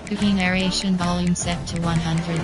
Cookie narration volume set to 100.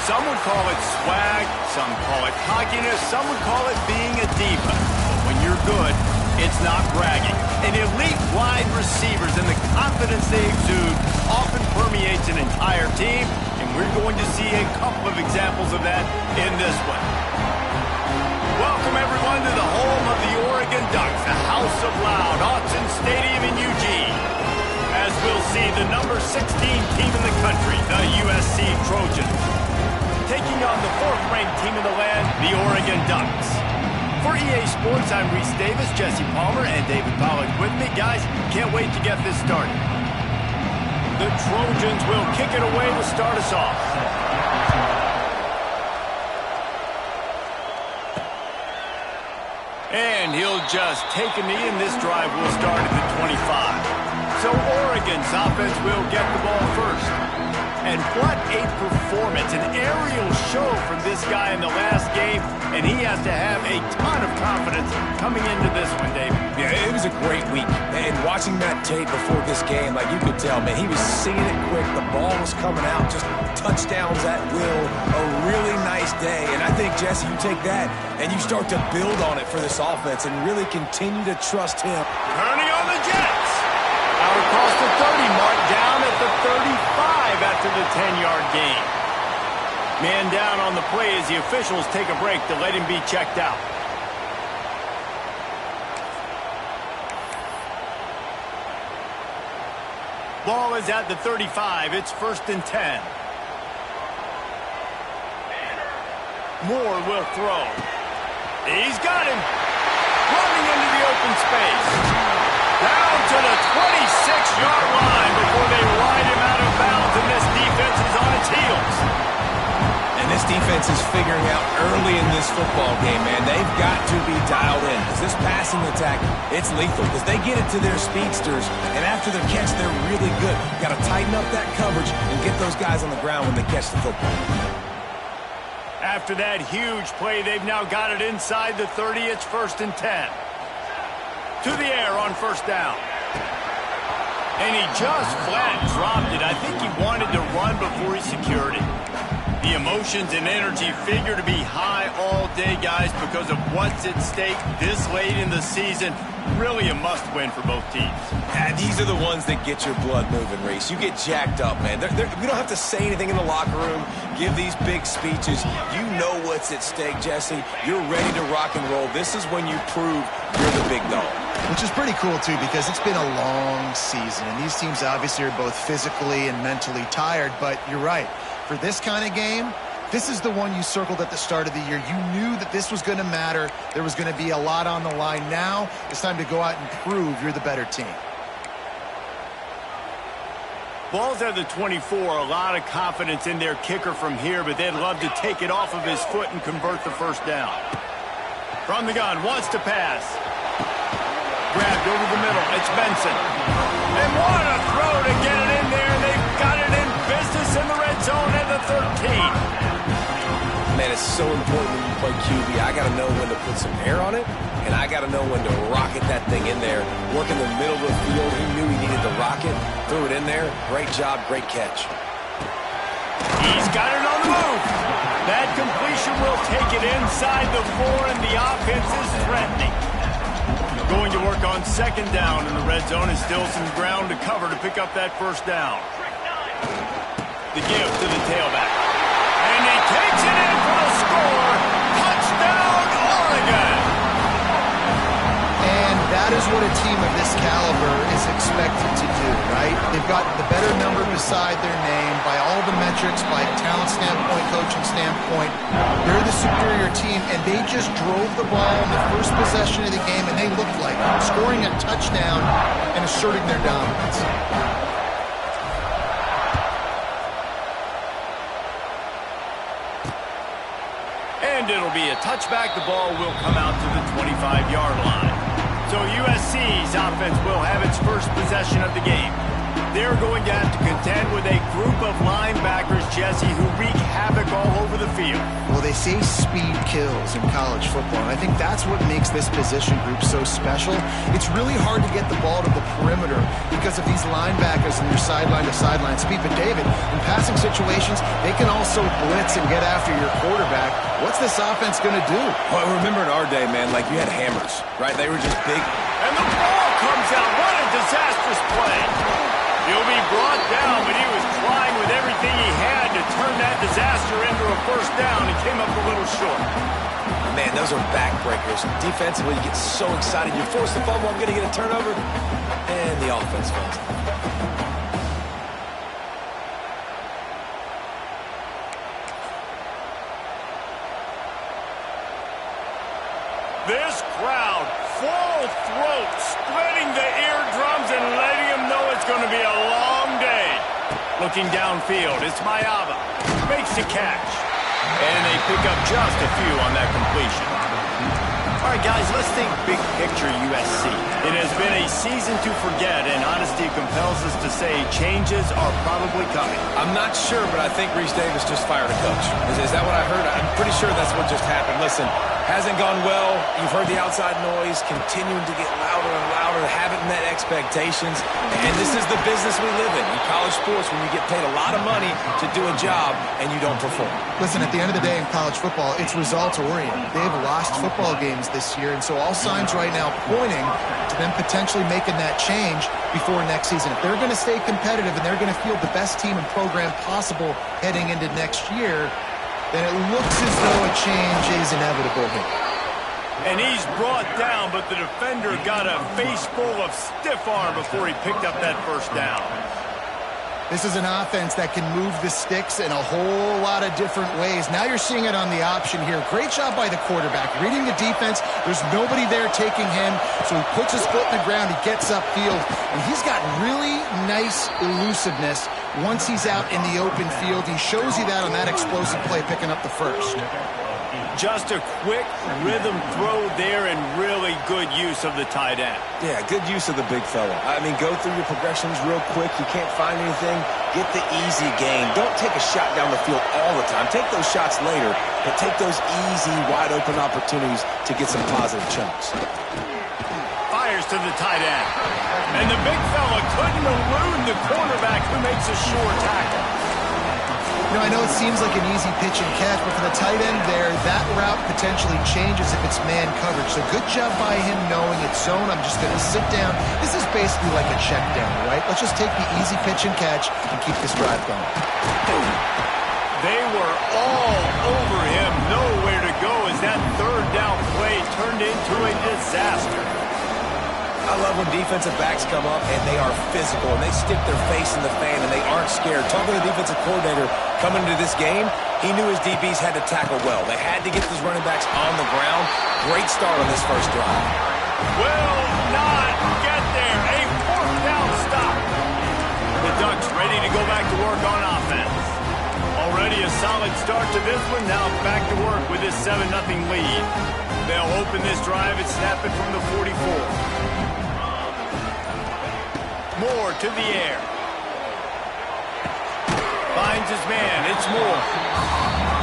Some would call it swag, some call it cockiness, some would call it being a diva. But when you're good, it's not bragging. And elite wide receivers and the confidence they exude often permeates an entire team, and we're going to see a couple of examples of that in this one. Welcome, everyone, to the home of the Oregon Ducks, the House of Loud, Autzen Stadium in Eugene. As we'll see, the number 16 team in the country, the USC Trojans, taking on the fourth-ranked team in the land, the Oregon Ducks. For EA Sports, I'm Reese Davis, Jesse Palmer, and David Pollack with me. Guys, can't wait to get this started. The Trojans will kick it away to start us off. And he'll just take a knee, and this drive will start at the 25. So Oregon's offense will get the ball first. And what a performance, an aerial show from this guy in the last game, and he has to have a ton of confidence coming into this one, Dave. Yeah, it was a great week, and watching that tape before this game, like you could tell, man, he was seeing it quick, the ball was coming out, just touchdowns at will, a really nice day, and I think, Jesse, you take that, and you start to build on it for this offense and really continue to trust him. Turning on the Jets. Out across the 30, marked down at the 35 after the 10-yard gain. Man down on the play as the officials take a break to let him be checked out. Ball is at the 35. It's 1st and 10. Moore will throw. He's got him. Running into the open space. Down to the 26-yard line before they ride him out of bounds, and this defense is on its heels. And this defense is figuring out early in this football game, man. They've got to be dialed in, because this passing attack, it's lethal, because they get it to their speedsters, and after their catch, they're really good. Got to tighten up that coverage and get those guys on the ground when they catch the football. After that huge play, they've now got it inside the 30. It's 1st and 10. To the air on 1st down. And he just flat dropped it. I think he wanted to run before he secured it. The emotions and energy figure to be high all day, guys, because of what's at stake this late in the season. Really a must-win for both teams. Yeah, these are the ones that get your blood moving, Reese. You get jacked up, man. We don't have to say anything in the locker room, give these big speeches. You know what's at stake, Jesse. You're ready to rock and roll. This is when you prove you're the big dog. Which is pretty cool, too, because it's been a long season, and these teams obviously are both physically and mentally tired, but you're right. For this kind of game, this is the one you circled at the start of the year. You knew that this was going to matter. There was going to be a lot on the line. Now it's time to go out and prove you're the better team. Ball's at the 24. A lot of confidence in their kicker from here, but they'd love to take it off of his foot and convert the 1st down. From the gun, wants to pass. Grabbed over the middle. It's Benson. And what a throw to get it in there. They've got it in business in the red zone at the 13. Man, it's so important when you play QB. I got to know when to put some air on it, and I got to know when to rocket that thing in there. Work in the middle of the field. He knew he needed to rock it. Threw it in there. Great job, great catch. He's got it on the move. That completion will take it inside the 4, and the offense is threatening. Going to work on 2nd down in the red zone, and still some ground to cover to pick up that 1st down. The give to the tailback. And he takes it in for the score. Touchdown, Oregon! And that is what a team of this caliber is expected to do, right? They've got the better number beside their name by all the metrics, by a talent standpoint, coaching standpoint. They're the superior team, and they just drove the ball in the first possession of the game, and they looked like scoring a touchdown and asserting their dominance. And it'll be a touchback. The ball will come out to the 25-yard line. So USC's offense will have its first possession of the game. They're going to have to contend with a group of linebackers, Jesse, who wreak havoc all over the field. Well, they say speed kills in college football, and I think that's what makes this position group so special. It's really hard to get the ball to the perimeter because of these linebackers and their sideline-to-sideline speed. But, David, in passing situations, they can also blitz and get after your quarterback. What's this offense going to do? Well, remember in our day, man, like you had hammers, right? They were just big. And the ball comes out. What a disastrous play. He'll be brought down, but he was trying with everything he had to turn that disaster into a first down and came up a little short. Man, those are backbreakers. Defensively, you get so excited. You force the fumble, I'm going to get a turnover, and the offense falls. This crowd, full throat, spreading the eardrums and letting them know it's going to be a long day. Looking downfield, it's Mayava. Makes the catch. And they pick up just a few on that completion. All right, guys, let's think big picture USC. It has been a season to forget, and honesty compels us to say changes are probably coming. I'm not sure, but I think Reese Davis just fired a coach. Is that what I heard? I'm pretty sure that's what just happened. Listen, hasn't gone well. You've heard the outside noise continuing to get louder and louder. Haven't met expectations. And this is the business we live in college sports, when you get paid a lot of money to do a job and you don't perform. Listen, at the end of the day in college football, it's results-oriented. They've lost football games this year, and so all signs right now pointing to them potentially making that change before next season. If they're going to stay competitive and they're going to field the best team and program possible heading into next year, then it looks as though a change is inevitable here. And he's brought down, but the defender got a face full of stiff arm before he picked up that first down. This is an offense that can move the sticks in a whole lot of different ways. Now you're seeing it on the option here. Great job by the quarterback. Reading the defense, there's nobody there taking him, so he puts his foot in the ground, he gets upfield, and he's got really nice elusiveness once he's out in the open field. He shows you that on that explosive play, picking up the first. Just a quick rhythm throw there and really good use of the tight end. Yeah, good use of the big fella. I mean, go through your progressions real quick. You can't find anything. Get the easy gain. Don't take a shot down the field all the time. Take those shots later, but take those easy, wide-open opportunities to get some positive chunks. Fires to the tight end. And the big fella couldn't elude the cornerback who makes a sure tackle. You know, I know it seems like an easy pitch and catch, but for the tight end there, that route potentially changes if it's man coverage. So good job by him knowing it's zone. I'm just going to sit down. This is basically like a check down, right? Let's just take the easy pitch and catch and keep this drive going. They were all over him. Nowhere to go as that third down play turned into a disaster. I love when defensive backs come up and they are physical and they stick their face in the fan and they aren't scared. Talking to the defensive coordinator coming into this game, he knew his DBs had to tackle well. They had to get these running backs on the ground. Great start on this first drive. Will not get there. A fourth down stop. The Ducks ready to go back to work on offense. Already a solid start to this one. Now back to work with this 7-0 lead. They'll open this drive and snap it from the 44. Moore to the air. Finds his man. It's Moore.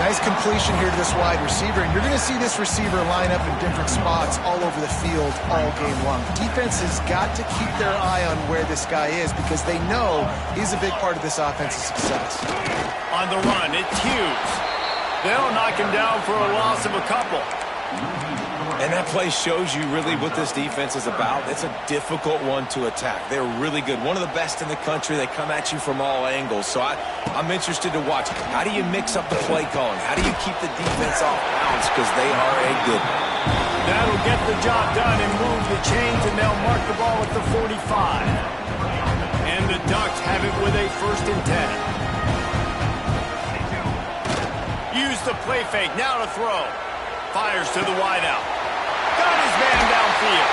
Nice completion here to this wide receiver, and you're going to see this receiver line up in different spots all over the field all game long. Defense has got to keep their eye on where this guy is because they know he's a big part of this offense's success. On the run, it's Hughes. They'll knock him down for a loss of a couple. And that play shows you really what this defense is about. It's a difficult one to attack. They're really good. One of the best in the country. They come at you from all angles. So I'm interested to watch. How do you mix up the play calling? How do you keep the defense off balance? Because they are a good one. That'll get the job done and move the chains, and they'll mark the ball at the 45. And the Ducks have it with a 1st and 10. Use the play fake. Now to throw. Fires to the wideout. Got his man downfield.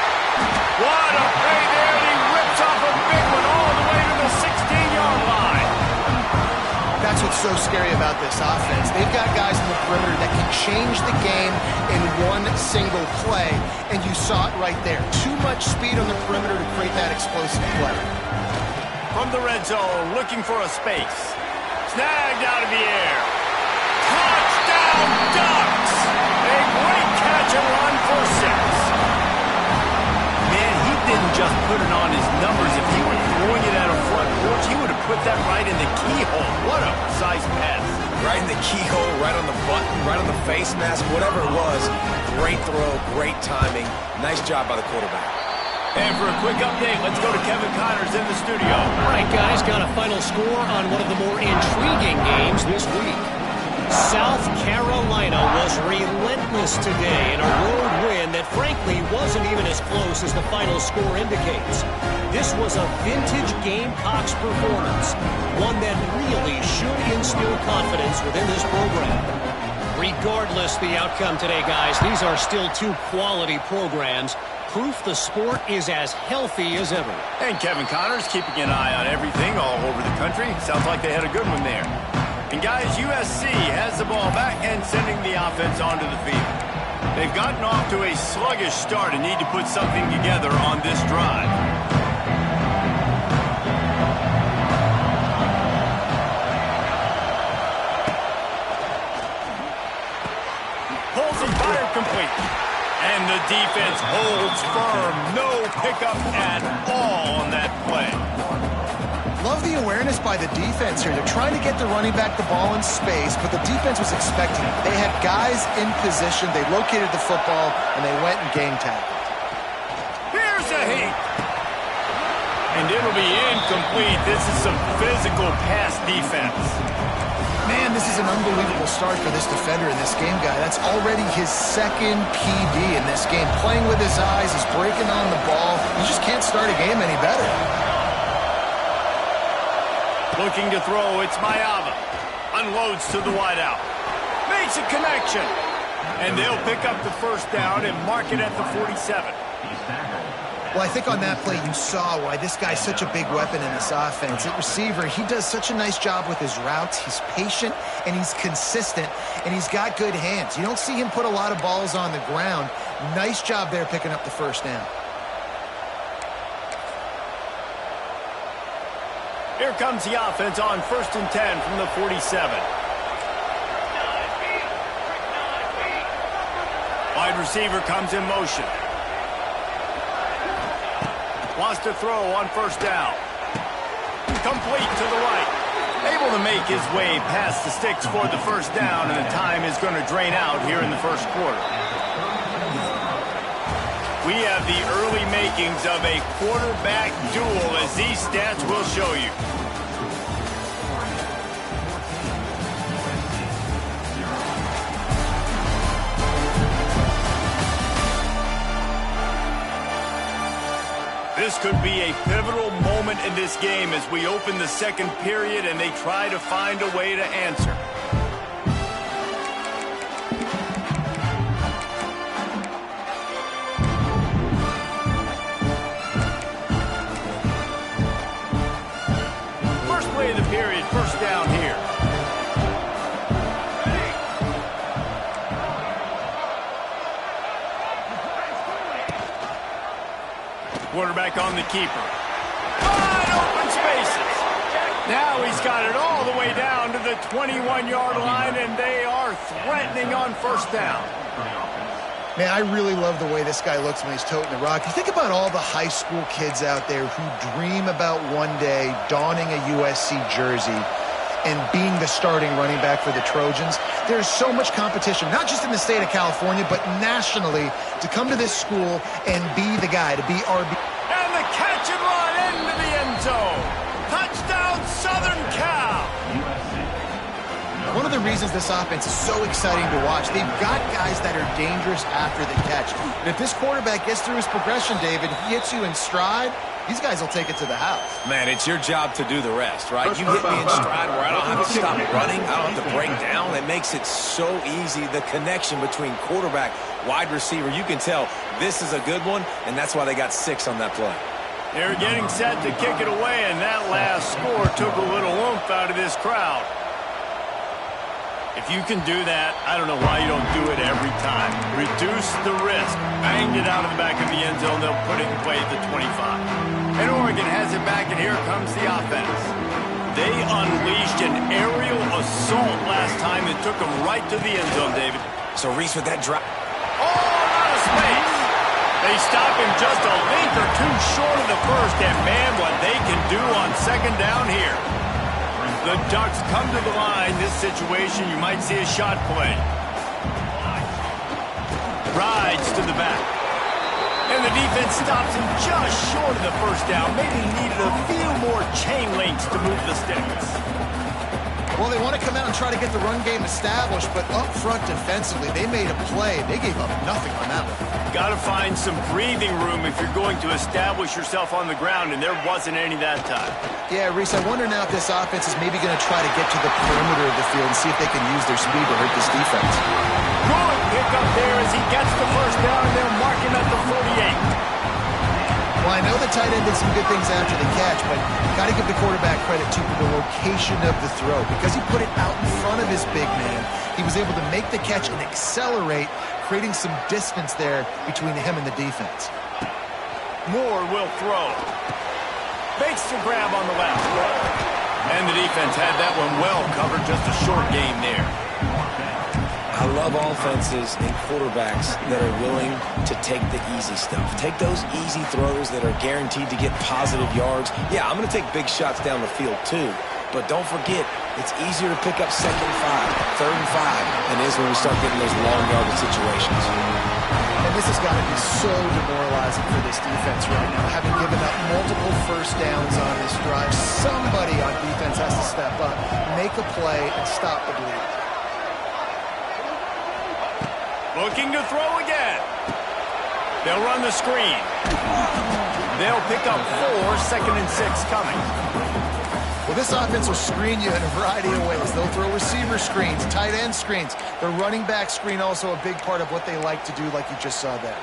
What a play there, and he rips off a big one all the way to the 16-yard line. That's what's so scary about this offense. They've got guys in the perimeter that can change the game in one single play, and you saw it right there. Too much speed on the perimeter to create that explosive play. From the red zone, looking for a space. Snagged out of the air. Touchdown, Ducks! A great catch and run for 6. Man, he didn't just put it on his numbers. If he were throwing it at a front porch, he would have put that right in the keyhole. What a precise pass. Right in the keyhole, right on the button, right on the face mask, whatever it was. Great throw, great timing. Nice job by the quarterback. And for a quick update, let's go to Kevin Connors in the studio. All right, guys, got a final score on one of the more intriguing games this week. South Carolina was relentless today in a road win that frankly wasn't even as close as the final score indicates. This was a vintage Gamecocks performance, one that really should instill confidence within this program. Regardless the outcome today, guys, these are still 2 quality programs. Proof the sport is as healthy as ever. And Kevin Connors keeping an eye on everything all over the country. Sounds like they had a good one there. And guys, USC has the ball back and sending the offense onto the field. They've gotten off to a sluggish start and need to put something together on this drive. Pulls and fire complete. And the defense holds firm. No pickup at all on that play. Love the awareness by the defense here. They're trying to get the running back the ball in space, but the defense was expecting it. They had guys in position. They located the football, and they went and game tackled. Here's a hit. And it'll be incomplete. This is some physical pass defense. Man, this is an unbelievable start for this defender in this game, guy. That's already his 2nd PD in this game. Playing with his eyes, he's breaking on the ball. You just can't start a game any better. Looking to throw, it's Mayava. Unloads to the wideout. Makes a connection. And they'll pick up the 1st down and mark it at the 47. Well, I think on that play you saw why this guy's such a big weapon in this offense. At receiver, he does such a nice job with his routes. He's patient, and he's consistent, and he's got good hands. You don't see him put a lot of balls on the ground. Nice job there picking up the 1st down. Here comes the offense on 1st and 10 from the 47. Wide receiver comes in motion. Wants to throw on 1st down. Complete to the right. Able to make his way past the sticks for the 1st down, and the time is going to drain out here in the 1st quarter. We have the early makings of a quarterback duel, as these stats will show you. This could be a pivotal moment in this game as we open the 2nd period and they try to find a way to answer. First play of the period, 1st down here. Quarterback on the keeper. Wide open spaces. Now he's got it all the way down to the 21-yard line, and they are threatening on 1st down. Man, I really love the way this guy looks when he's toting the rock. You think about all the high school kids out there who dream about one day donning a USC jersey. and being the starting running back for the Trojans. There's so much competition, not just in the state of California, but nationally, to come to this school and be the guy, to be RB. And the catch and run into the end zone. Touchdown, Southern Cal. One of the reasons this offense is so exciting to watch, they've got guys that are dangerous after the catch. And if this quarterback gets through his progression, David, he hits you in stride, these guys will take it to the house. Man, it's your job to do the rest, right? You hit me in stride where I don't have to stop running. I don't have to break down. It makes it so easy, the connection between quarterback, wide receiver. You can tell this is a good one, and that's why they got 6 on that play. They're getting set to kick it away, and that last score took a little oomph out of this crowd. If you can do that, I don't know why you don't do it every time. Reduce the risk. Banged it out of the back of the end zone. They'll put it in play at the 25. And Oregon has it back, and here comes the offense. They unleashed an aerial assault last time and took them right to the end zone, David. So Reese with that drop. Oh, out of space. They stop him just a link or two short of the first, and man, what they can do on second down here. The Ducks come to the line. This situation, you might see a shot play. Rides to the back. And the defense stops him just short of the first down. Maybe he needed a few more chain links to move the sticks. Well, they want to come out and try to get the run game established, but up front defensively, they made a play. They gave up nothing on that one. Got to find some breathing room if you're going to establish yourself on the ground, and there wasn't any that time. Yeah, Reese, I wonder now if this offense is maybe going to try to get to the perimeter of the field and see if they can use their speed to hurt this defense. Good pick up there as he gets the first down, and they'll mark him at the 48. Well, I know the tight end did some good things after the catch, but got to give the quarterback credit to the location of the throw. Because he put it out in front of his big man, he was able to make the catch and accelerate, creating some distance there between him and the defense. Moore will throw. Fakes the grab on the left. And the defense had that one well covered, just a short game there. I love offenses and quarterbacks that are willing to take the easy stuff. Take those easy throws that are guaranteed to get positive yards. Yeah, I'm going to take big shots down the field too. But don't forget, it's easier to pick up 2nd and 5, 3rd and 5 than it is when we start getting those long yardage situations. And this has got to be so demoralizing for this defense right now, having given up multiple first downs on this drive. Somebody on defense has to step up, make a play, and stop the bleed. Looking to throw again. They'll run the screen. They'll pick up 4, 2nd and 6 coming. Well, this offense will screen you in a variety of ways. They'll throw receiver screens, tight end screens. The running back screen also a big part of what they like to do, like you just saw there.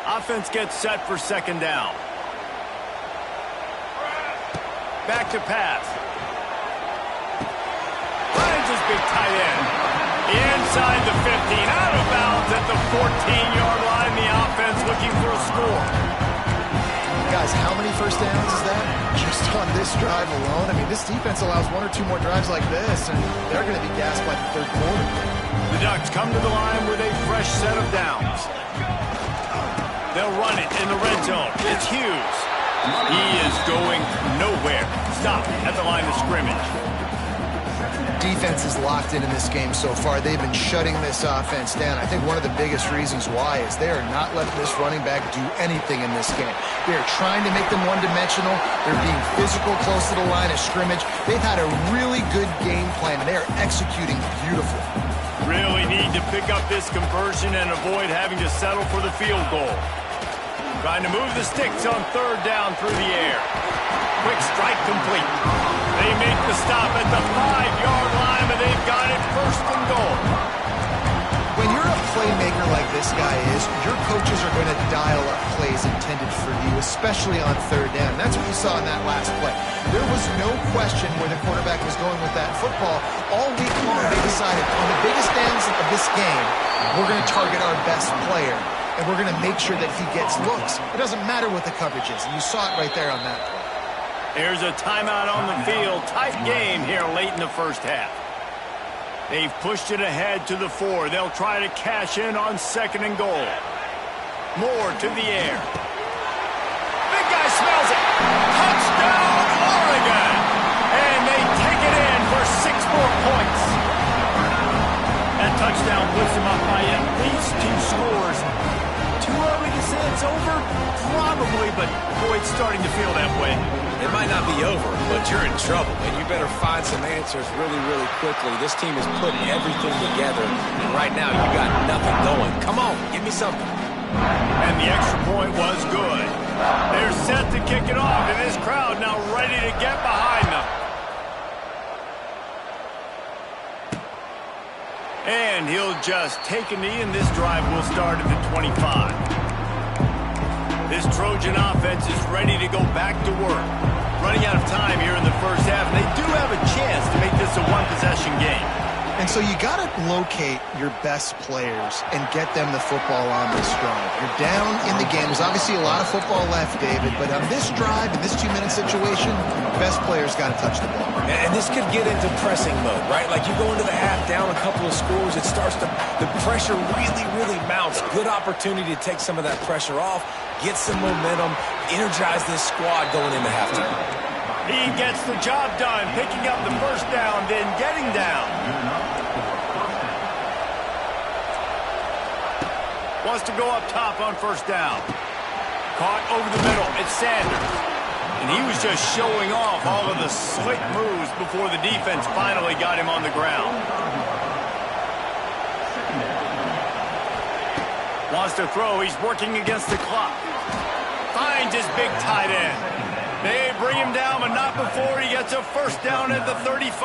Offense gets set for 2nd down. Back to pass. Finds his big tight end. Inside the 15, out of bounds at the 14-yard line. The offense looking for a score. Guys, how many first downs is that? Just on this drive alone? I mean, this defense allows 1 or 2 more drives like this, and they're going to be gassed by the 3rd quarter. The Ducks come to the line with a fresh set of downs. They'll run it in the red zone. It's Hughes. He is going nowhere. Stop at the line of scrimmage. Defense is locked in this game so far. They've been shutting this offense down. I think one of the biggest reasons why is they are not letting this running back do anything in this game. They are trying to make them one-dimensional. They're being physical close to the line of scrimmage. They've had a really good game plan, and they are executing beautifully. Really need to pick up this conversion and avoid having to settle for the field goal. Trying to move the sticks on 3rd down through the air. Quick strike complete. They make the stop at the 5-yard line, but they've got it 1st and goal. When you're a playmaker like this guy is, your coaches are going to dial up plays intended for you, especially on 3rd down. That's what you saw in that last play. There was no question where the quarterback was going with that football. All week long, they decided on the biggest downs of this game, we're going to target our best player, and we're going to make sure that he gets looks. It doesn't matter what the coverage is, and you saw it right there on that play. There's a timeout on the field. Tight game here late in the first half. They've pushed it ahead to the 4. They'll try to cash in on 2nd and goal. Moore to the air. Big guy smells it. Touchdown, Oregon! And they take score points. That touchdown puts him up by at least 2 scores. Too early to say it's over? Probably, but boy, it's starting to feel that way. It might not be over, but you're in trouble, and you better find some answers really, really quickly. This team is putting everything together, and right now you got nothing going. Come on, give me something. And the extra point was good. They're set to kick it off, and this crowd now ready to get behind them. And he'll just take a knee, and this drive will start at the 25. This Trojan offense is ready to go back to work. Running out of time here in the first half, and they do have a chance to make this a one-possession game. And so you got to locate your best players and get them the football on this drive. You're down in the game. There's obviously a lot of football left, David, but on this drive, in this 2-minute situation, best players got to touch the ball. And this could get into pressing mode, right? Like you go into the half down a couple of scores, it starts to, the pressure really, really mounts. Good opportunity to take some of that pressure off, get some momentum, energize this squad going into halftime. He gets the job done, picking up the first down, then getting down. Wants to go up top on first down. Caught over the middle. It's Sanders. And he was just showing off all of the slick moves before the defense finally got him on the ground. Wants to throw. He's working against the clock. Finds his big tight end. They bring him down, but not before he gets a first down at the 35.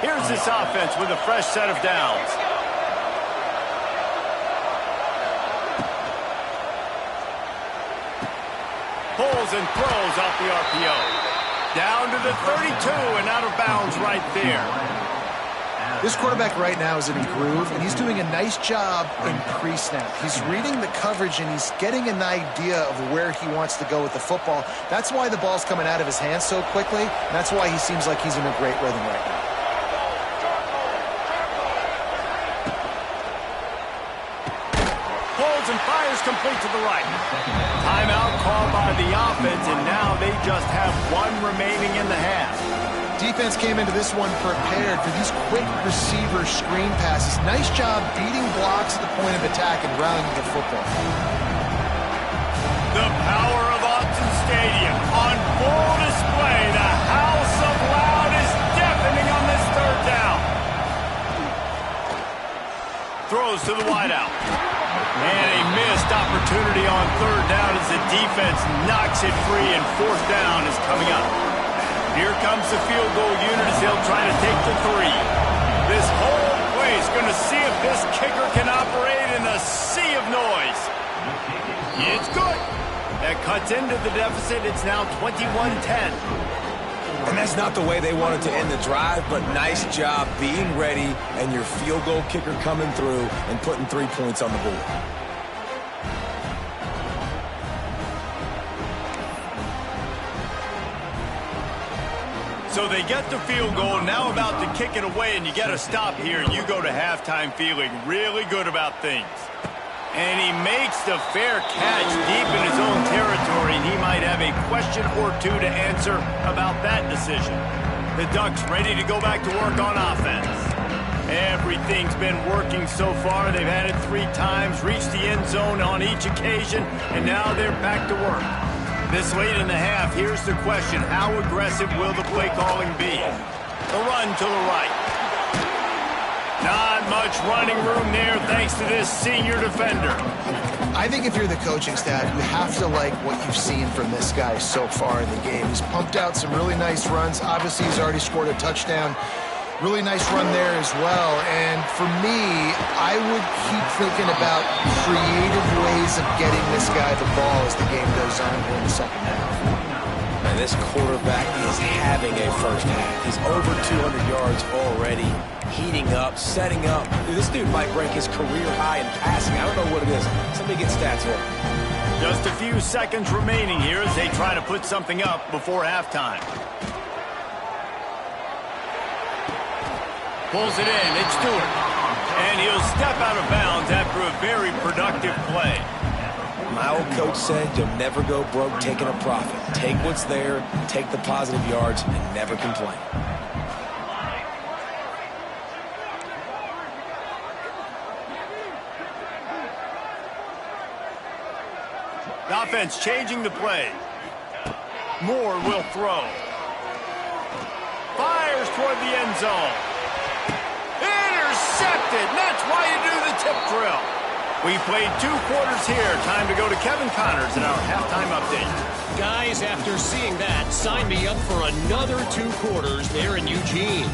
Here's this offense with a fresh set of downs. Pulls and throws off the RPO. Down to the 32 and out of bounds right there. This quarterback right now is in a groove, and he's doing a nice job in pre-snap. He's reading the coverage, and he's getting an idea of where he wants to go with the football. That's why the ball's coming out of his hands so quickly, and that's why he seems like he's in a great rhythm right now. Pulls and fires complete to the right. Timeout called by the offense, and now they just have 1 remaining in the half. Defense came into this one prepared for these quick receiver screen passes. Nice job beating blocks at the point of attack and rounding the football. The power of Autzen Stadium on full display. The house of loud is deafening on this third down. Throws to the wideout. And a missed opportunity on third down as the defense knocks it free, and fourth down is coming up. Here comes the field goal unit as they'll try to take the 3. This whole place going to see if this kicker can operate in a sea of noise. It's good. That cuts into the deficit. It's now 21-10. And that's not the way they wanted to end the drive, but nice job being ready and your field goal kicker coming through and putting 3 points on the board. So they get the field goal, now about to kick it away, and you get a stop here. You go to halftime feeling really good about things. And he makes the fair catch deep in his own territory, and he might have a question or 2 to answer about that decision. The Ducks ready to go back to work on offense. Everything's been working so far. They've had it 3 times, reached the end zone on each occasion, and now they're back to work. This late in the half, here's the question. How aggressive will the play calling be? The run to the right. Not much running room there thanks to this senior defender. I think if you're the coaching staff, you have to like what you've seen from this guy so far in the game. He's pumped out some really nice runs. Obviously, he's already scored a touchdown. Really nice run there as well. And for me, I would keep thinking about creative ways of getting this guy the ball as the game goes on here in the second half. And this quarterback is having a first half. He's over 200 yards already, heating up, setting up. This dude might break his career high in passing. I don't know what it is. Somebody get stats for him. Just a few seconds remaining here as they try to put something up before halftime. Pulls it in. It's Stewart. And he'll step out of bounds after a very productive play. My old coach said you'll never go broke taking a profit. Take what's there, take the positive yards, and never complain. Offense changing the play. Moore will throw. Fires toward the end zone. Intercepted. That's why you do the tip drill. We played 2 quarters here. Time to go to Kevin Connors in our halftime update. Guys, after seeing that, sign me up for another 2 quarters there in Eugene.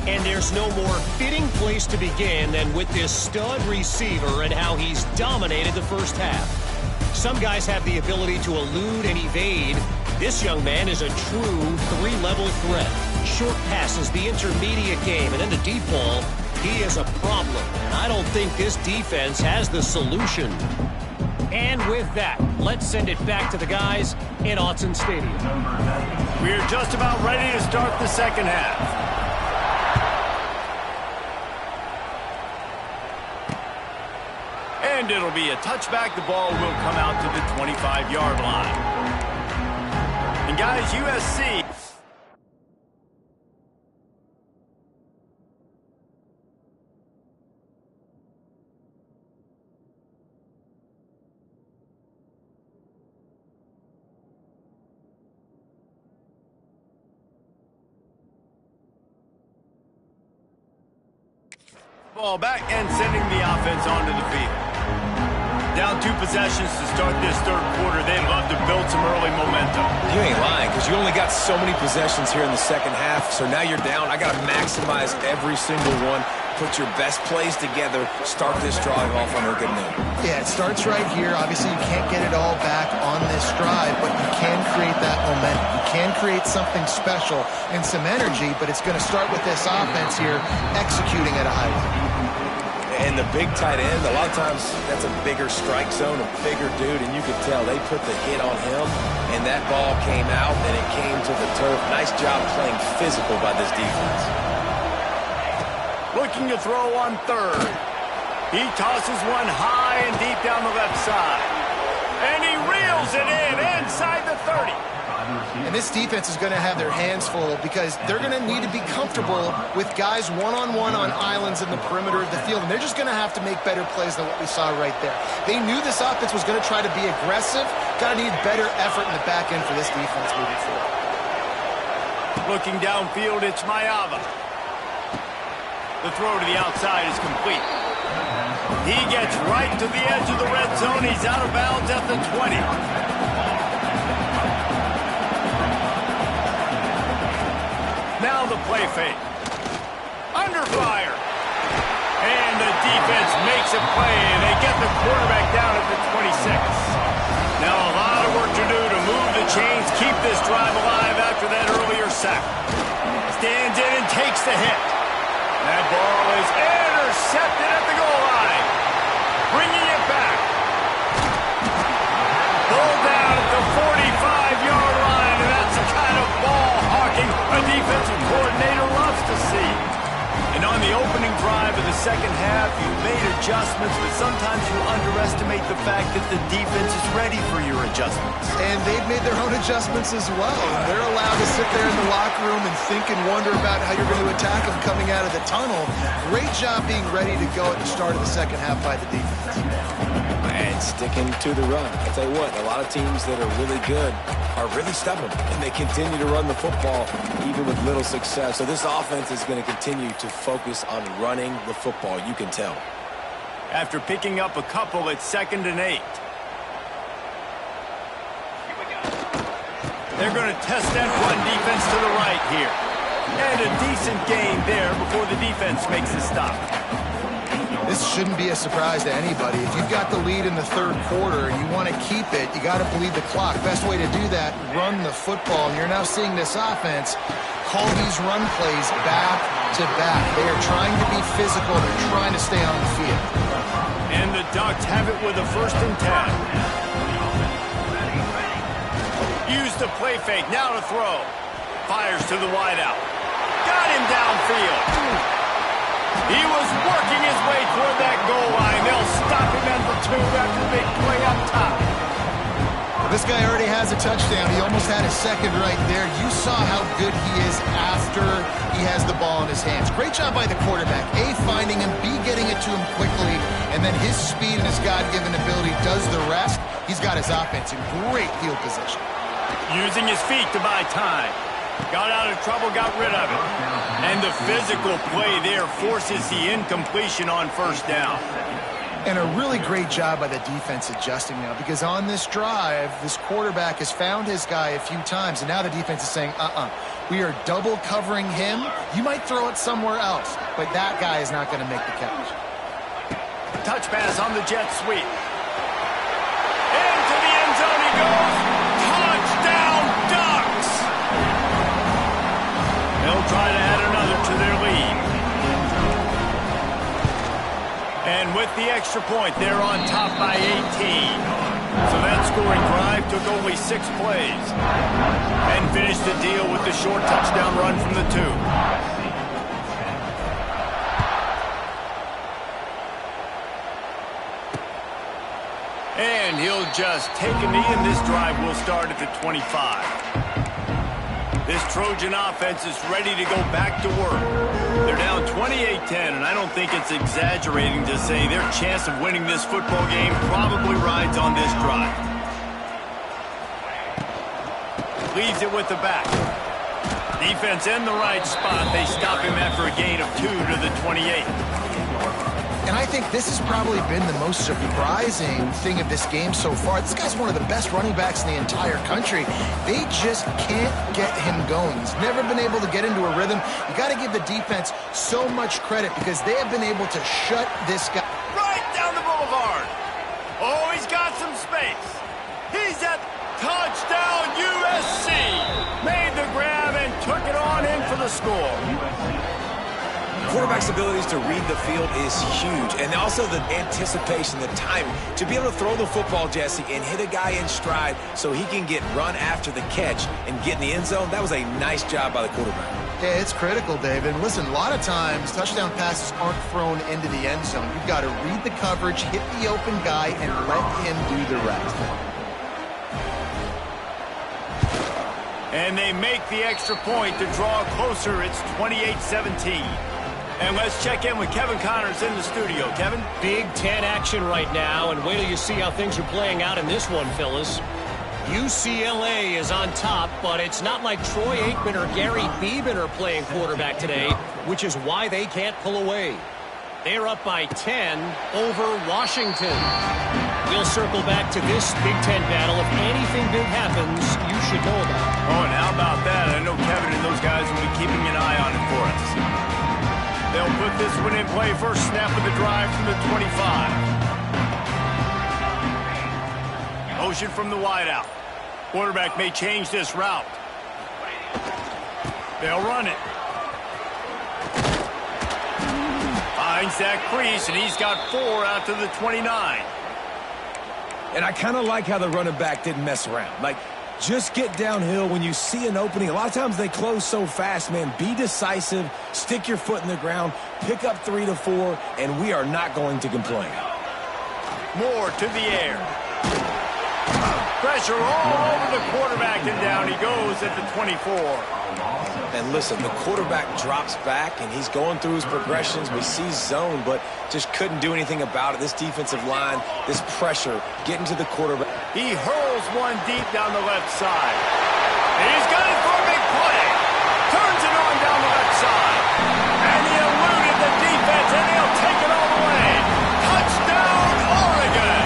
And there's no more fitting place to begin than with this stud receiver and how he's dominated the first half. Some guys have the ability to elude and evade. This young man is a true 3-level threat. Short passes, the intermediate game, and then the deep ball. He is a problem, and I don't think this defense has the solution. And with that, let's send it back to the guys in Autzen Stadium. We're just about ready to start the second half. And it'll be a touchback. The ball will come out to the 25-yard line. And guys, USC... Ball back and sending the offense onto the field. Down 2 possessions to start this third quarter. They'd love to build some early momentum. You ain't lying, because you only got so many possessions here in the second half, so now you're down. I got to maximize every single one. Put your best plays together. Start this drive off on a good note. Yeah, it starts right here. Obviously, you can't get it all back on this drive, but you can create that momentum. You can create something special and some energy, but it's going to start with this offense here executing at a high level. And the big tight end, a lot of times that's a bigger strike zone, a bigger dude, and you could tell they put the hit on him, and that ball came out, and it came to the turf. Nice job playing physical by this defense. Looking to throw on third. He tosses one high and deep down the left side. And he reels it in inside the 30. And this defense is going to have their hands full because they're going to need to be comfortable with guys one-on-one on islands in the perimeter of the field. And they're just going to have to make better plays than what we saw right there. They knew this offense was going to try to be aggressive. Got to need better effort in the back end for this defense moving forward. Looking downfield, it's Mayava. The throw to the outside is complete. He gets right to the edge of the red zone. He's out of bounds at the 20. Now the play fake. Under fire. And the defense makes a play, and they get the quarterback down at the 26. Now a lot of work to do to move the chains, keep this drive alive after that earlier sack. Stands in and takes the hit. That ball is intercepted at the goal line. Bringing it back. Pulled down at the 45-yard line, and that's the kind of ball hawking a defensive coordinator loves to see. And on the opening drive of the second half, you made adjustments, but sometimes you underestimate the fact that the defense is ready for your adjustments. And they've made their own adjustments as well. They're allowed to sit there in the locker room and think and wonder about how you're going to attack them coming out of the tunnel. Great job being ready to go at the start of the second half by the defense. And sticking to the run. I'll tell you what, a lot of teams that are really good are really stubborn, and they continue to run the football even with little success. So this offense is going to continue to focus on running the football, you can tell. After picking up a couple, it's 2nd and 8. They're going to test that run defense to the right here. And a decent gain there before the defense makes a stop. This shouldn't be a surprise to anybody. If you've got the lead in the third quarter and you want to keep it, you got to bleed the clock. Best way to do that, run the football. And you're now seeing this offense call these run plays back to back. They are trying to be physical. They're trying to stay on the field. And the Ducks have it with a 1st and 10. Use the play fake. Now to throw. Fires to the wideout. Got him downfield. He was working his way toward that goal line. They'll stop him at the 2 after the big play up top. This guy already has a touchdown. He almost had a second right there. You saw how good he is after he has the ball in his hands. Great job by the quarterback. A, finding him, B, getting it to him quickly, and then his speed and his God-given ability does the rest. He's got his offense in great field position. Using his feet to buy time. Got out of trouble, got rid of it. And the physical play there forces the incompletion on first down. And a really great job by the defense adjusting now, because on this drive, this quarterback has found his guy a few times, and now the defense is saying, we are double covering him. You might throw it somewhere else, but that guy is not going to make the catch. Touch pass on the jet sweep. Into the end zone he goes. Touchdown, Ducks! They'll try to add another to their lead. And with the extra point, they're on top by 18. So that scoring drive took only 6 plays. And finished the deal with the short touchdown run from the 2. And he'll just take a knee, and this drive will start at the 25. This Trojan offense is ready to go back to work. They're down 28-10, and I don't think it's exaggerating to say their chance of winning this football game probably rides on this drive. Leaves it with the back. Defense in the right spot. They stop him after a gain of 2 to the 28. And I think this has probably been the most surprising thing of this game so far. This guy's one of the best running backs in the entire country. They just can't get him going. He's never been able to get into a rhythm. You got to give the defense so much credit because they have been able to shut this guy Right down the boulevard. Oh, he's got some space. He's at touchdown USC. Made the grab and took it on in for the score. Quarterback's abilities to read the field is huge, and also the anticipation, the timing. To be able to throw the football, Jesse, and hit a guy in stride so he can get run after the catch and get in the end zone, that was a nice job by the quarterback. Yeah, it's critical, Dave. And listen, a lot of times touchdown passes aren't thrown into the end zone. You've got to read the coverage, hit the open guy, and let him do the rest. And they make the extra point to draw closer. It's 28-17. And let's check in with Kevin Connors in the studio. Kevin? Big Ten action right now, and wait till you see how things are playing out in this one, fellas. UCLA is on top, but it's not like Troy Aikman or Gary Beeman are playing quarterback today, which is why they can't pull away. They're up by 10 over Washington. We'll circle back to this Big Ten battle. If anything big happens, you should know about it. Oh, and how about that? I know Kevin and those guys will be keeping an eye on it for us. They'll put this one in play. First snap of the drive from the 25. Motion from the wideout. Quarterback may change this route. They'll run it. Finds that crease, and he's got 4 out to the 29. And I kind of like how the running back didn't mess around. Like, just get downhill when you see an opening. A lot of times they close so fast, man. Be decisive, stick your foot in the ground, pick up 3 to 4, and we are not going to complain. Moore to the air. Pressure all over the quarterback, and down he goes at the 24. And listen, the quarterback drops back, and he's going through his progressions. We see zone, but just couldn't do anything about it. This defensive line, this pressure, getting to the quarterback. He hurls one deep down the left side. And he's got it for a big play. Turns it on down the left side. And he eluded the defense, and he'll take it all the way. Touchdown, Oregon.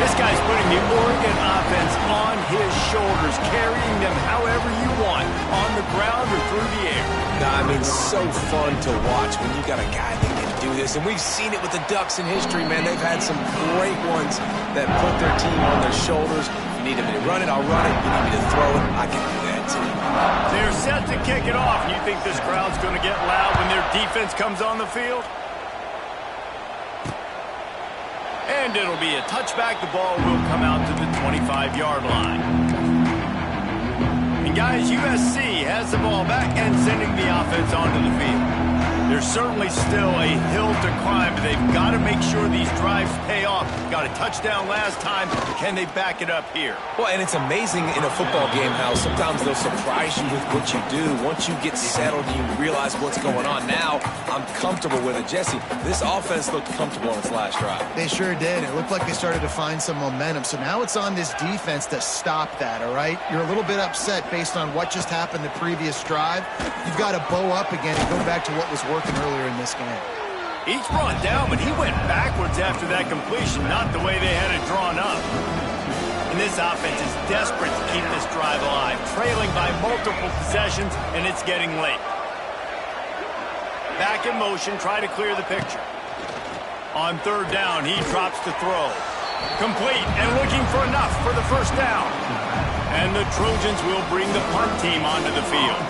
This guy's putting the Oregon offense on his shoulders, carrying them however you want, on the ground or through the air. I mean, so fun to watch when you got a guy that can do this. And we've seen it with the Ducks in history, man. They've had some great ones that put their team on their shoulders. If you need me to run it, I'll run it. If you need me to throw it, I can do that too. They're set to kick it off. You think this crowd's going to get loud when their defense comes on the field? And it'll be a touchback. The ball will come out to the 25-yard line. And guys, USC has the ball back and sending the offense onto the field. There's certainly still a hill to climb, but they've got to make sure these drives pay off. Got a touchdown last time. Can they back it up here? Well, and it's amazing in a football game how sometimes they'll surprise you with what you do. Once you get settled, you realize what's going on. Now, I'm comfortable with it. Jesse, this offense looked comfortable on its last drive. They sure did. It looked like they started to find some momentum. So now it's on this defense to stop that, all right? You're a little bit upset based on what just happened the previous drive. You've got to bow up again and go back to what was working earlier in this game. Each brought down, but he went backwards after that completion, not the way they had it drawn up. And this offense is desperate to keep this drive alive, trailing by multiple possessions, and it's getting late. Back in motion, try to clear the picture. On third down, he drops the throw. Complete and looking for enough for the first down. And the Trojans will bring the punt team onto the field.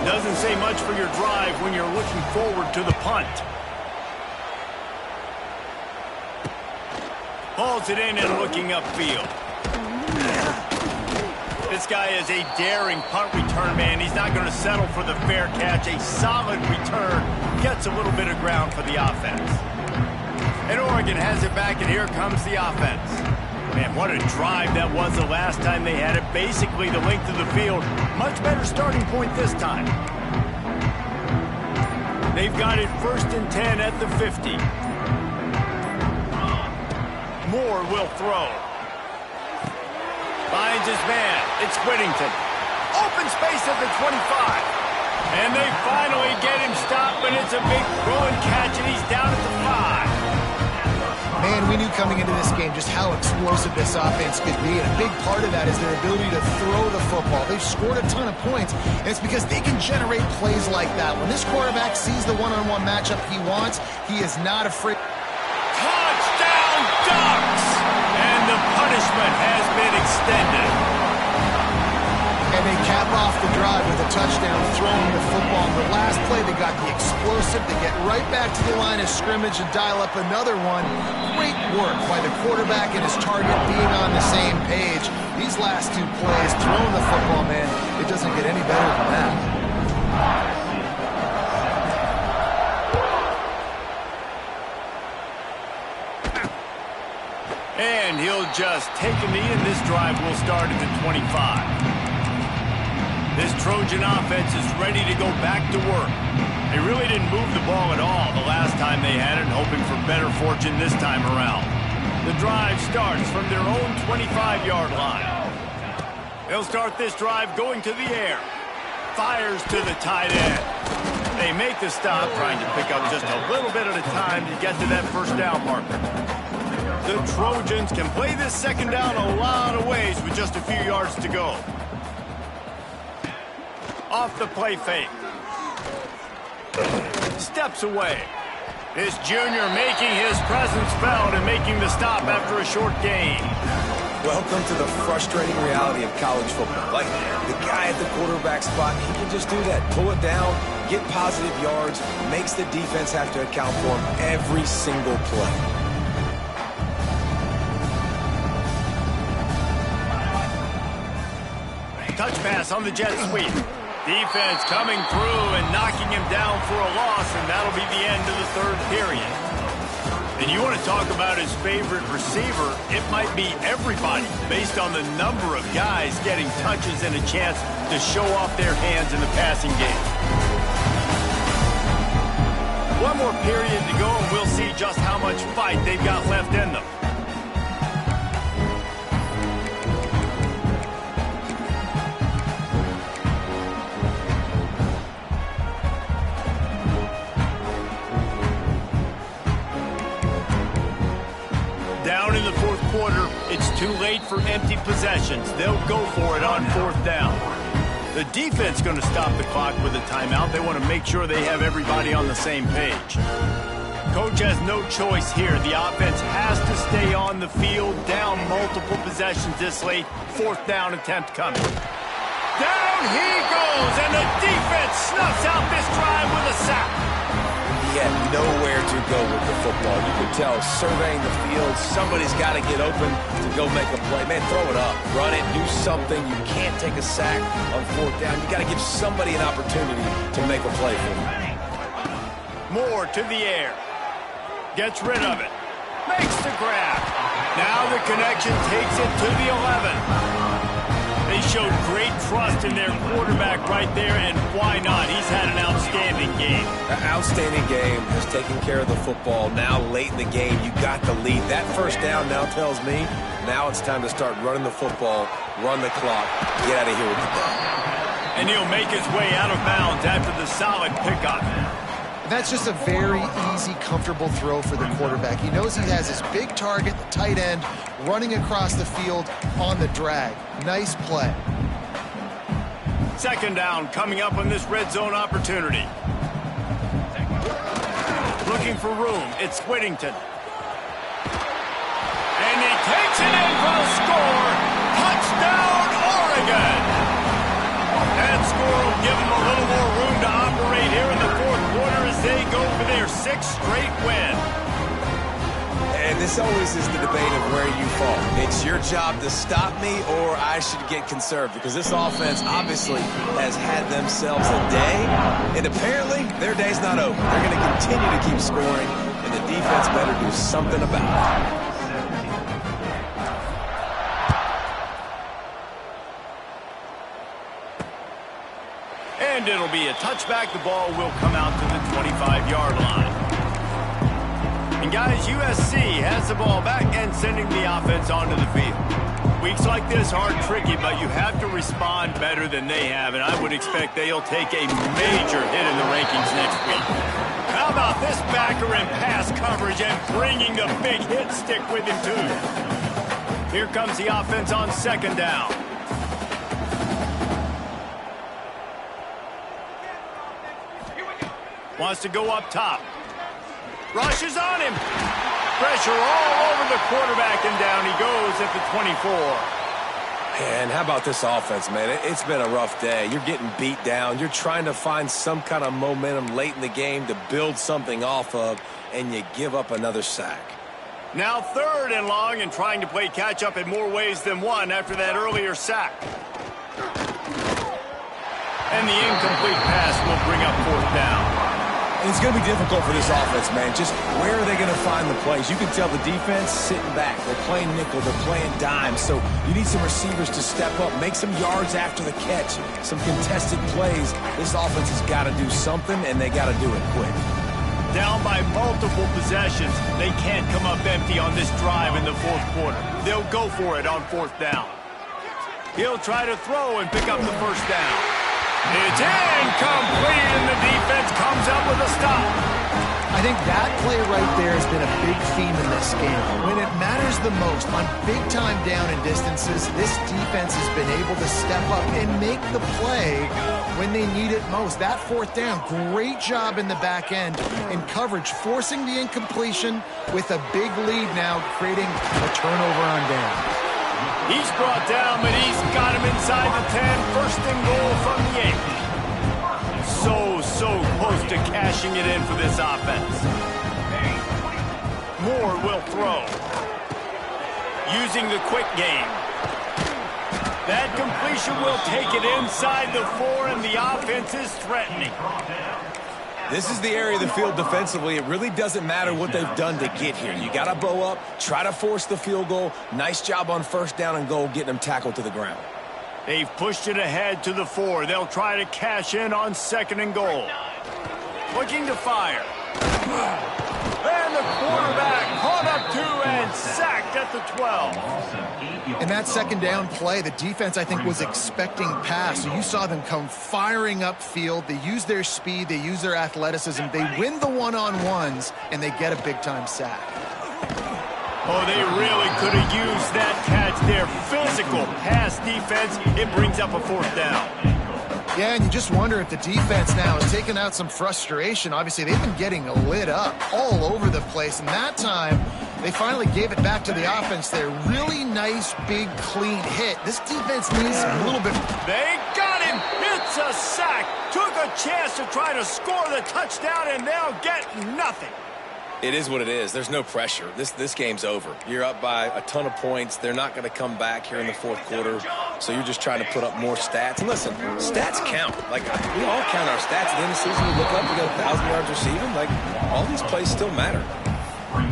Doesn't say much for your drive when you're looking forward to the punt. Hauls it in and looking upfield. This guy is a daring punt return man. He's not going to settle for the fair catch. A solid return gets a little bit of ground for the offense. And Oregon has it back, and here comes the offense. Man, what a drive that was the last time they had it. Basically the length of the field. Much better starting point this time. They've got it 1st and 10 at the 50. Moore will throw. Finds his man. It's Whittington. Open space at the 25. And they finally get him stopped, but it's a big throw and catch, and he's down at the 5. Man, we knew coming into this game just how explosive this offense could be, and a big part of that is their ability to throw the football. They've scored a ton of points, and it's because they can generate plays like that. When this quarterback sees the one-on-one matchup he wants, he is not afraid. Touchdown Ducks! And the punishment has been extended. And they cap off the drive with a touchdown throwing the football. In the last play, they got the explosive to get right back to the line of scrimmage and dial up another one. Great work by the quarterback and his target being on the same page. These last two plays, throwing the football, man, it doesn't get any better than that. And he'll just take a knee, and this drive will start at the 25. This Trojan offense is ready to go back to work. They really didn't move the ball at all the last time they had it, hoping for better fortune this time around. The drive starts from their own 25-yard line. They'll start this drive going to the air. Fires to the tight end. They make the stop, trying to pick up just a little bit at a time to get to that first down marker. The Trojans can play this second down a lot of ways with just a few yards to go. Off the play fake. Steps away. This junior making his presence felt and making the stop after a short gain. Welcome to the frustrating reality of college football. Like, the guy at the quarterback spot, he can just do that. Pull it down, get positive yards, makes the defense have to account for him every single play. Touch pass on the jet sweep. Defense coming through and knocking him down for a loss, and that'll be the end of the third period. And you want to talk about his favorite receiver, it might be everybody, based on the number of guys getting touches and a chance to show off their hands in the passing game. One more period to go, and we'll see just how much fight they've got left in them. Down in the fourth quarter, it's too late for empty possessions. They'll go for it on fourth down. The defense going to stop the clock with a timeout. They want to make sure they have everybody on the same page. Coach has no choice here. The offense has to stay on the field, down multiple possessions this late. Fourth down attempt coming. Down he goes, and the defense snuffs out this drive with a sack. He had nowhere to go with the football. You could tell, surveying the field, somebody's got to get open to go make a play. Man, throw it up, run it, do something. You can't take a sack on fourth down. You got to give somebody an opportunity to make a play for them. Moore to the air. Gets rid of it. Makes the grab. Now the connection takes it to the 11. They showed great trust in their quarterback right there, and why not? He's had an outstanding game. An outstanding game, has taken care of the football. Now late in the game, you got the lead. That first down now tells me now it's time to start running the football, run the clock, get out of here with the ball. And he'll make his way out of bounds after the solid pickup. That's just a very easy, comfortable throw for the quarterback. He knows he has his big target, the tight end, running across the field on the drag. Nice play. Second down coming up on this red zone opportunity. Looking for room. It's Whittington. And he takes it in for a score. Touchdown, Oregon. That score will give them a little more room to operate here in the fourth quarter as they go for their 6th straight win. And this always is the debate of where you fall. It's your job to stop me, or I should get conserved, because this offense obviously has had themselves a day, and apparently their day's not over. They're going to continue to keep scoring, and the defense better do something about it. And it'll be a touchback. The ball will come out to the 25-yard line. And guys, USC has the ball back and sending the offense onto the field. Weeks like this are tricky, but you have to respond better than they have, and I would expect they'll take a major hit in the rankings next week. How about this backer in pass coverage and bringing the big hit stick with him, too? Here comes the offense on second down. Wants to go up top. Rushes on him. Pressure all over the quarterback, and down he goes at the 24. And how about this offense, man? It's been a rough day. You're getting beat down. You're trying to find some kind of momentum late in the game to build something off of, and you give up another sack. Now 3rd and long, and trying to play catch-up in more ways than one after that earlier sack. And the incomplete pass will bring up 4th down. And it's going to be difficult for this offense, man. Just where are they going to find the plays? You can tell the defense sitting back. They're playing nickel. They're playing dime. So you need some receivers to step up, make some yards after the catch, some contested plays. This offense has got to do something, and they got to do it quick. Down by multiple possessions. They can't come up empty on this drive in the fourth quarter. They'll go for it on 4th down. He'll try to throw and pick up the first down. It's incomplete, and the defense comes up with a stop. I think that play right there has been a big theme in this game. When it matters the most, on big-time down and distances, this defense has been able to step up and make the play when they need it most. That 4th down, great job in the back end in coverage, forcing the incompletion with a big lead now, creating a turnover on down. He's brought down, but he's got him inside the 10. First and goal from the 8. So close to cashing it in for this offense. Moore will throw. Using the quick game. That completion will take it inside the 4, and the offense is threatening. This is the area of the field defensively. It really doesn't matter what they've done to get here. You got to bow up, try to force the field goal. Nice job on 1st down and goal, getting them tackled to the ground. They've pushed it ahead to the 4. They'll try to cash in on 2nd and goal. Looking to fire. And the quarterback caught up to and sacked at the 12. In that 2nd down play, the defense, I think, was expecting pass. So you saw them come firing upfield. They use their speed. They use their athleticism. They win the one-on-ones, and they get a big-time sack. Oh, they really could have used that catch there. Physical pass defense. It brings up a 4th down. Yeah, and you just wonder if the defense now is taking out some frustration. Obviously, they've been getting lit up all over the place, and that time they finally gave it back to the offense there. Really nice, big, clean hit. This defense needs a little bit. They got him. It's a sack. Took a chance to try to score the touchdown, and they'll get nothing. It is what it is. There's no pressure. This game's over. You're up by a ton of points. They're not going to come back here in the fourth quarter. So you're just trying to put up more stats. And listen, stats count. Like, we all count our stats. At the end of the season, you look up, we got 1,000 yards receiving. Like, all these plays still matter.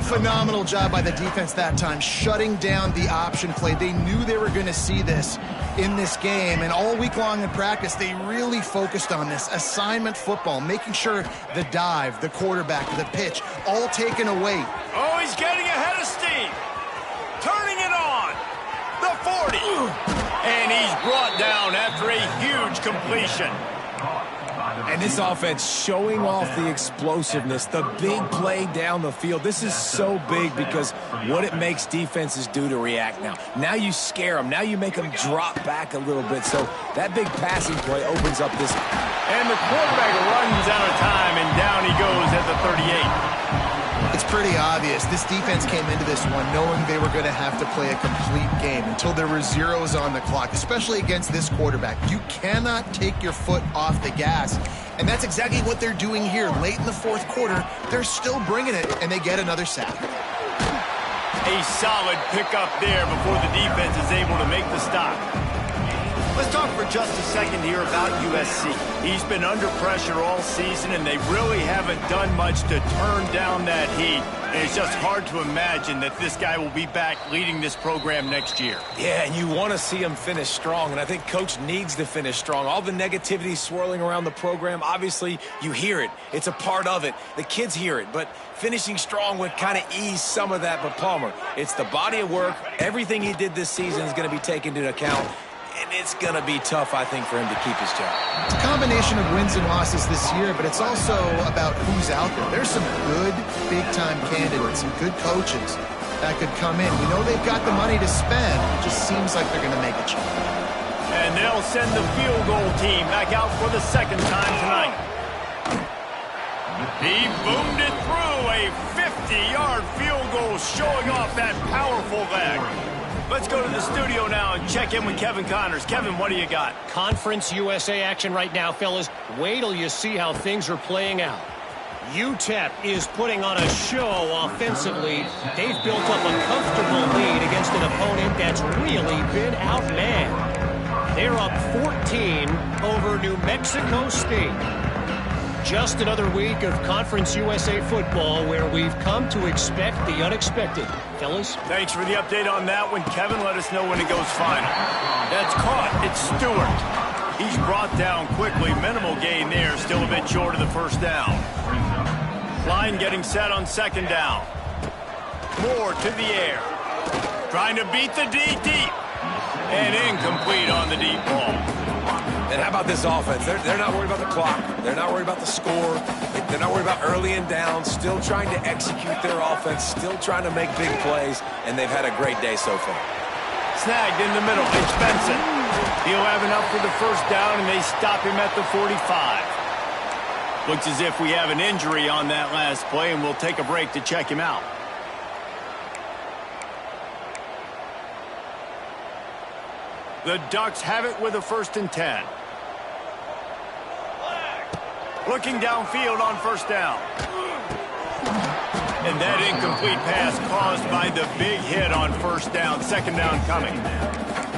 Phenomenal job by the defense that time, shutting down the option play. They knew they were going to see this in this game, and all week long in practice, they really focused on this assignment football, making sure the dive, the quarterback, the pitch, all taken away. Oh, he's getting ahead of steam. Turning it on. The 40. And he's brought down after a huge completion. And this offense showing off the explosiveness, the big play down the field. This is so big because what it makes defenses do to react now. Now you scare them. Now you make them drop back a little bit. So that big passing play opens up this. And the quarterback runs out of time, and down he goes at the 38. It's pretty obvious. This defense came into this one knowing they were going to have to play a complete game until there were zeros on the clock, especially against this quarterback. You cannot take your foot off the gas, and that's exactly what they're doing here. Late in the fourth quarter, they're still bringing it, and they get another sack. A solid pickup there before the defense is able to make the stop. Let's talk for just a second here about USC. He's been under pressure all season, and they really haven't done much to turn down that heat. And it's just hard to imagine that this guy will be back leading this program next year. Yeah, and you want to see him finish strong, and I think Coach needs to finish strong. All the negativity swirling around the program, obviously, you hear it. It's a part of it. The kids hear it, but finishing strong would kind of ease some of that. But Palmer, it's the body of work. Everything he did this season is going to be taken into account. And it's going to be tough, I think, for him to keep his job. It's a combination of wins and losses this year, but it's also about who's out there. There's some good big-time candidates, some good coaches that could come in. We know they've got the money to spend. It just seems like they're going to make a change. And they'll send the field goal team back out for the second time tonight. He boomed it through a 50-yard field goal, showing off that powerful leg. Let's go to the studio now and check in with Kevin Connors. Kevin, what do you got? Conference USA action right now, fellas. Wait till you see how things are playing out. UTEP is putting on a show offensively. They've built up a comfortable lead against an opponent that's really been outmanned. They're up 14 over New Mexico State. Just another week of Conference USA football where we've come to expect the unexpected. Fellas? Thanks for the update on that one, Kevin. Let us know when it goes final. That's caught. It's Stewart. He's brought down quickly. Minimal gain there. Still a bit short of the first down. Line getting set on second down. Moore to the air. Trying to beat the D deep. And incomplete on the deep ball. And how about this offense? They're not worried about the clock. They're not worried about the score. They're not worried about early and down. Still trying to execute their offense. Still trying to make big plays. And they've had a great day so far. Snagged in the middle. It's Benson. He'll have enough for the first down, and they stop him at the 45. Looks as if we have an injury on that last play, and we'll take a break to check him out. The Ducks have it with a 1st and 10. Looking downfield on first down. And that incomplete pass caused by the big hit on first down. Second down coming.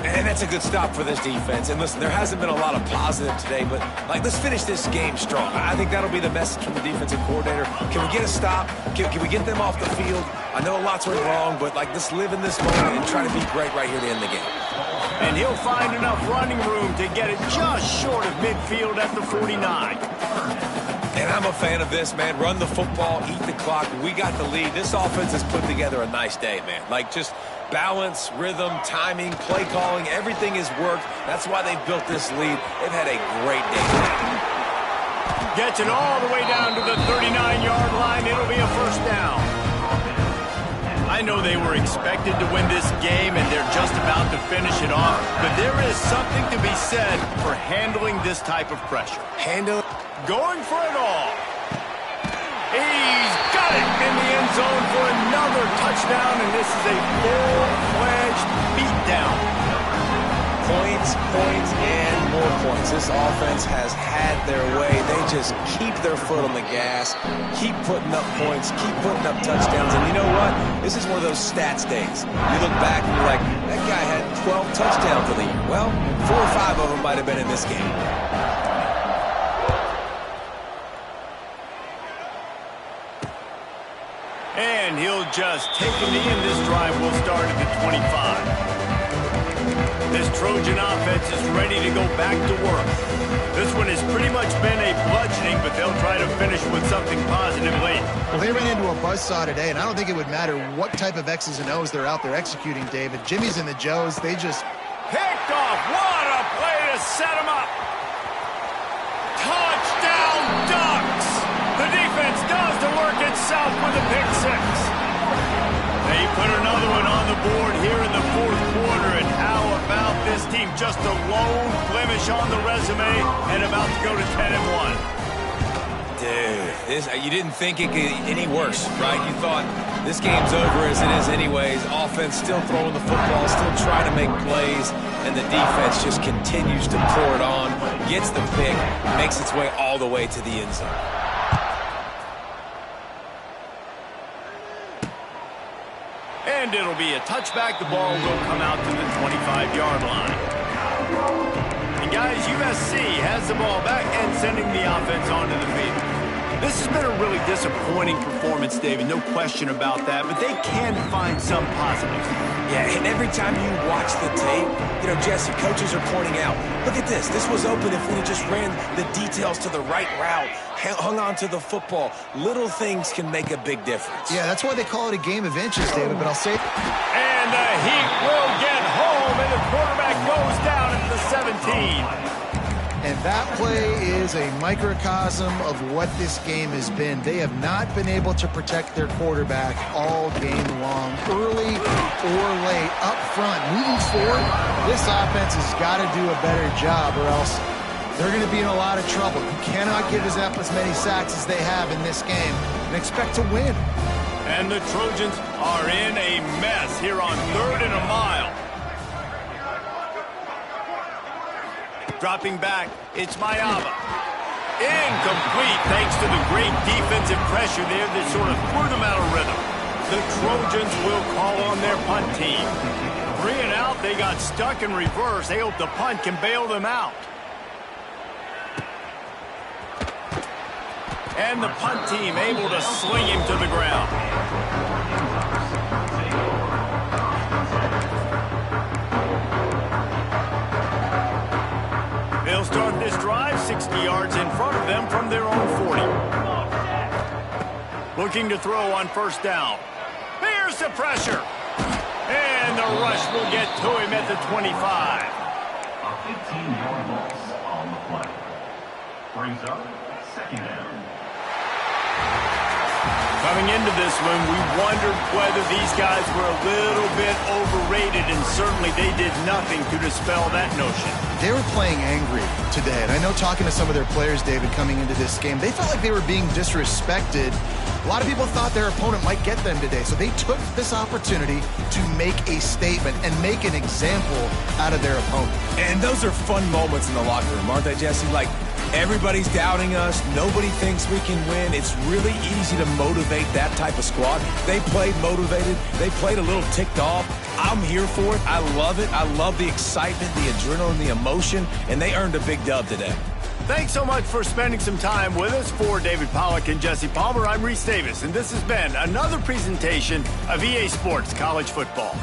And that's a good stop for this defense. And listen, there hasn't been a lot of positive today, but let's finish this game strong. I think that'll be the message from the defensive coordinator. Can we get a stop? Can we get them off the field? I know lots went wrong, but let's live in this moment and try to be great right here to end the game. And he'll find enough running room to get it just short of midfield at the 49. And I'm a fan of this, man. Run the football, eat the clock. We got the lead. This offense has put together a nice day, man. Just balance, rhythm, timing, play calling, everything has worked. That's why they've built this lead. They've had a great day. Gets it all the way down to the 39-yard line. It'll be a first down. I know they were expected to win this game, and they're just about to finish it off. But there is something to be said for handling this type of pressure. Going for it all. He's got it in the end zone for another touchdown, and this is a full-fledged beatdown. Points, and more points. This offense has had their way. They just keep their foot on the gas, keep putting up points, keep putting up touchdowns. And you know what? This is one of those stats days. You look back and you're like, that guy had 12 touchdowns for the year. Well, 4 or 5 of them might have been in this game. And he'll just take a knee, and this drive will start at the 25. This Trojan offense is ready to go back to work. This one has pretty much been a bludgeoning, but they'll try to finish with something positive late. Well, they ran into a buzzsaw today, and I don't think it would matter what type of X's and O's they're out there executing, David. Jimmy's and the Joes, they just... Picked off. What a play to set him up. Touchdown Ducks. The defense does the work itself with a pick six. They put another one on the board here in the fourth quarter, and how about this team? Just a lone blemish on the resume and about to go to 10-1. Dude, you didn't think it could get any worse, right? You thought this game's over as it is anyways. Offense still throwing the football, still trying to make plays, and the defense just continues to pour it on, gets the pick, makes its way all the way to the end zone. And it'll be a touchback. The ball will come out to the 25-yard line. And guys, USC has the ball back and sending the offense onto the field. This has been a really disappointing performance, David, no question about that, but they can find some positives. Yeah, and every time you watch the tape, you know, Jesse, coaches are pointing out, look at this. This was open if we just ran the details to the right route, hung on to the football. Little things can make a big difference. Yeah, that's why they call it a game of inches, David, but I'll say... And the Heat will get home, and the quarterback goes down at the 17. And that play is a microcosm of what this game has been. They have not been able to protect their quarterback all game long, early or late, up front. Moving forward, this offense has got to do a better job, or else they're going to be in a lot of trouble. You cannot give us up as many sacks as they have in this game and expect to win. And the Trojans are in a mess here on 3rd and a mile. Dropping back, it's Mayava. Incomplete thanks to the great defensive pressure there that sort of threw them out of rhythm. The Trojans will call on their punt team. 3 and out, they got stuck in reverse. They hope the punt can bail them out. And the punt team able to sling him to the ground. They'll start this drive 60 yards in front of them from their own 40. Looking to throw on first down. Here's the pressure. And the rush will get to him at the 25. A 15-yard loss on the play. Brings up 2nd down. Coming into this one, we wondered whether these guys were a little bit overrated, and certainly they did nothing to dispel that notion. They were playing angry today, and I know talking to some of their players, David, coming into this game, they felt like they were being disrespected. A lot of people thought their opponent might get them today, so they took this opportunity to make a statement and make an example out of their opponent. And those are fun moments in the locker room, aren't they, Jesse? Like, everybody's doubting us. Nobody thinks we can win. It's really easy to motivate that type of squad. They played motivated. They played a little ticked off. I'm here for it. I love it. I love the excitement, the adrenaline, the emotion, and they earned a big dub today. Thanks so much for spending some time with us. For David Pollack and Jesse Palmer, I'm Reese Davis, and this has been another presentation of EA Sports College Football.